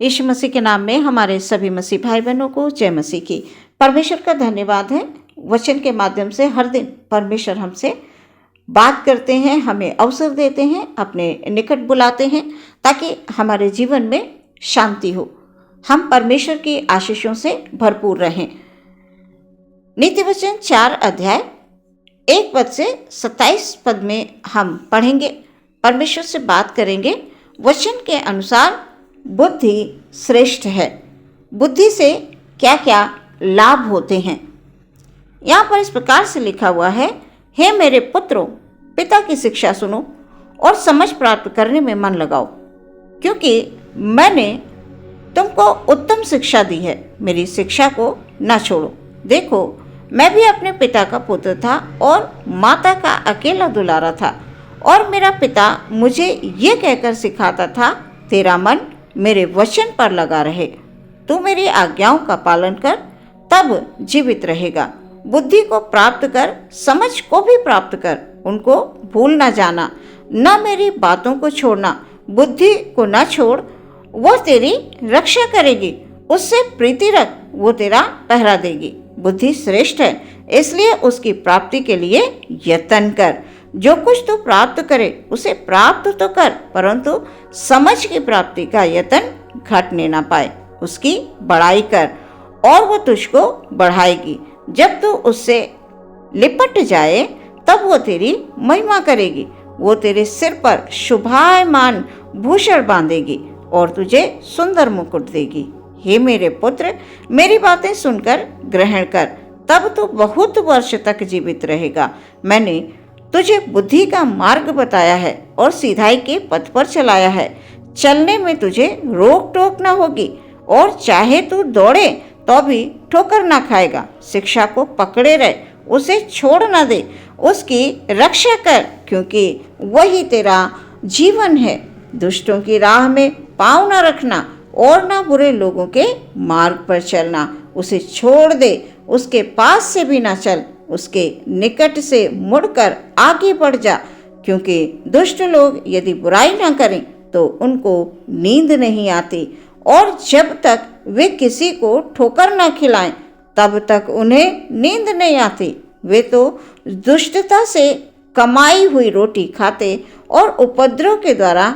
यीशु मसीह के नाम में हमारे सभी मसीह भाई बहनों को जय मसीह की। परमेश्वर का धन्यवाद है। वचन के माध्यम से हर दिन परमेश्वर हमसे बात करते हैं, हमें अवसर देते हैं, अपने निकट बुलाते हैं ताकि हमारे जीवन में शांति हो, हम परमेश्वर की आशीषों से भरपूर रहें। नीति वचन 4 अध्याय 1 पद से 27 पद में हम पढ़ेंगे, परमेश्वर से बात करेंगे। वचन के अनुसार बुद्धि श्रेष्ठ है। बुद्धि से क्या क्या लाभ होते हैं? यहाँ पर इस प्रकार से लिखा हुआ है, हे मेरे पुत्रों, पिता की शिक्षा सुनो और समझ प्राप्त करने में मन लगाओ, क्योंकि मैंने तुमको उत्तम शिक्षा दी है। मेरी शिक्षा को न छोड़ो। देखो, मैं भी अपने पिता का पुत्र था और माता का अकेला दुलारा था, और मेरा पिता मुझे ये कहकर सिखाता था, तेरा मन मेरे वचन पर लगा रहे, तू मेरी आज्ञाओं का पालन कर, तब जीवित रहेगा। बुद्धि को प्राप्त कर, समझ को भी प्राप्त कर, उनको भूल न जाना, न मेरी बातों को छोड़ना। बुद्धि को न छोड़, वो तेरी रक्षा करेगी। उससे प्रीति रख, वो तेरा पहरा देगी। बुद्धि श्रेष्ठ है, इसलिए उसकी प्राप्ति के लिए यत्न कर। जो कुछ तू प्राप्त करे उसे प्राप्त तो कर, परंतु समझ की प्राप्ति का यत्न घटने ना पाए। उसकी बड़ाई कर और वो तुझको बढ़ाएगी। जब तू उससे लिपट जाए तब वो तेरी महिमा करेगी। वो तेरे सिर पर शोभायमान भूषण बांधेगी और तुझे सुंदर मुकुट देगी। हे मेरे पुत्र, मेरी बातें सुनकर ग्रहण कर, तब तू बहुत वर्ष तक जीवित रहेगा। मैंने तुझे बुद्धि का मार्ग बताया है और सिधाई के पथ पर चलाया है। चलने में तुझे रोक टोक न होगी, और चाहे तू दौड़े तो भी ठोकर ना खाएगा। शिक्षा को पकड़े रहे, उसे छोड़ न दे, उसकी रक्षा कर, क्योंकि वही तेरा जीवन है। दुष्टों की राह में पाँव न रखना और न बुरे लोगों के मार्ग पर चलना। उसे छोड़ दे, उसके पास से भी ना चल, उसके निकट से मुड़कर आगे बढ़ जा, क्योंकि दुष्ट लोग यदि बुराई ना करें तो उनको नींद नहीं आती, और जब तक वे किसी को ठोकर ना खिलाएं तब तक उन्हें नींद नहीं आती। वे तो दुष्टता से कमाई हुई रोटी खाते और उपद्रव के द्वारा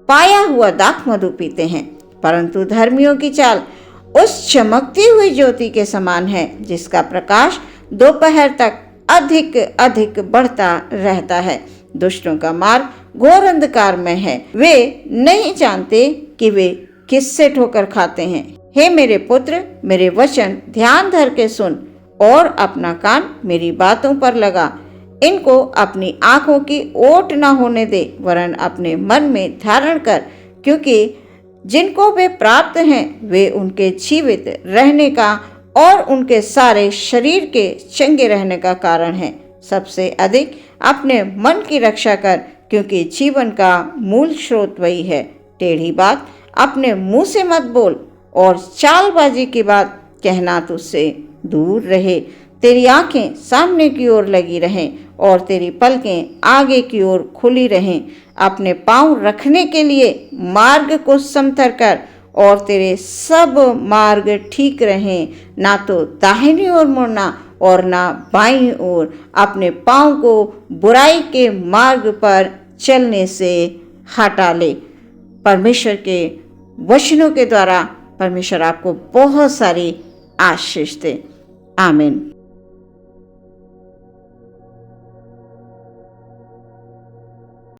पाया हुआ दाख मधु पीते हैं। परंतु धर्मियों की चाल उस चमकती हुई ज्योति के समान है, जिसका प्रकाश दोपहर तक अधिक अधिक बढ़ता रहता है। दुष्टों का मार्ग घोर अंधकार में है, वे नहीं जानते कि वे किससे ठोकर खाते हैं। हे मेरे पुत्र, मेरे वचन ध्यान धर के सुन और अपना कान मेरी बातों पर लगा। इनको अपनी आंखों की ओट न होने दे, वरन अपने मन में धारण कर, क्योंकि जिनको वे प्राप्त हैं वे उनके जीवित रहने का और उनके सारे शरीर के चंगे रहने का कारण है। सबसे अधिक अपने मन की रक्षा कर, क्योंकि जीवन का मूल स्रोत वही है। टेढ़ी बात अपने मुंह से मत बोल, और चालबाजी की बात कहना तुझसे दूर रहे। तेरी आंखें सामने की ओर लगी रहें और तेरी पलकें आगे की ओर खुली रहें। अपने पांव रखने के लिए मार्ग को समतल कर, और तेरे सब मार्ग ठीक रहें। ना तो दाहिनी ओर मुड़ना और ना बाईं ओर। अपने पांव को बुराई के मार्ग पर चलने से हटा ले। परमेश्वर के वचनों के द्वारा परमेश्वर आपको बहुत सारी आशीष दे। आमीन।